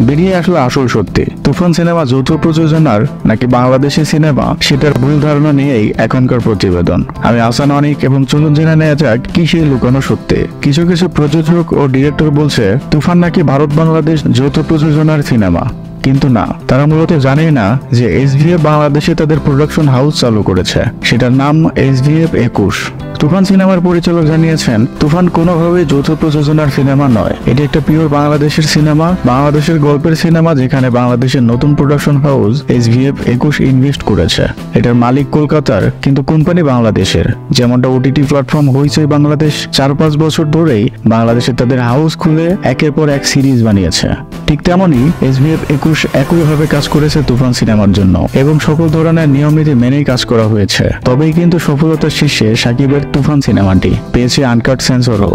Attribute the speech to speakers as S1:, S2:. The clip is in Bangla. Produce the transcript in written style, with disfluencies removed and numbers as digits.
S1: বেরিয়ে আসলো আসল সত্যি। তুফান সিনেমা যৌথ প্রযোজনার নাকি বাংলাদেশের সিনেমা, সেটার ভুল ধারণা নিয়েই এখনকার প্রতিবেদন। আমি আহসান অনিক, এবং চলুন জেনে নেওয়া যাক কি সেই লুকানো সত্যি। কিছু কিছু প্রযোজক ও ডিরেক্টর বলছে তুফান নাকি ভারত বাংলাদেশ যৌথ প্রযোজনার সিনেমা, কিন্তু না, তারা মূলত জানেই না যে এসভিএফ বাংলাদেশে তাদের প্রোডাকশন হাউস চালু করেছে, সেটার নাম এসভিএফ 21। তুফান সিনেমার পরিচালক জানিয়েছেন তুফান কোনোভাবেই যৌথ প্রযোজনার সিনেমা নয়, এটি একটা পিওর বাংলাদেশের সিনেমা, বাংলাদেশের গল্পের সিনেমা, যেখানে বাংলাদেশের নতুন প্রোডাকশন হাউস এসভিএফ 21 ইনভেস্ট করেছে। এটার মালিক কলকাতার, কিন্তু কোম্পানি বাংলাদেশের। যেমনটা ওটিটি প্ল্যাটফর্ম হইচই বাংলাদেশ 4-5 বছর ধরেই বাংলাদেশে তাদের হাউস খুলে একের পর এক সিরিজ বানিয়েছে, ঠিক তেমনই এসভিএফ 21 একইভাবে কাজ করেছে তুফান সিনেমার জন্য, এবং সকল ধরনের নিয়মনীতি মেনেই কাজ করা হয়েছে। তবেই কিন্তু সফলতার শীর্ষে সাকিবের তুফান সিনেমাটি পেয়েছে আনকাট সেন্সরও।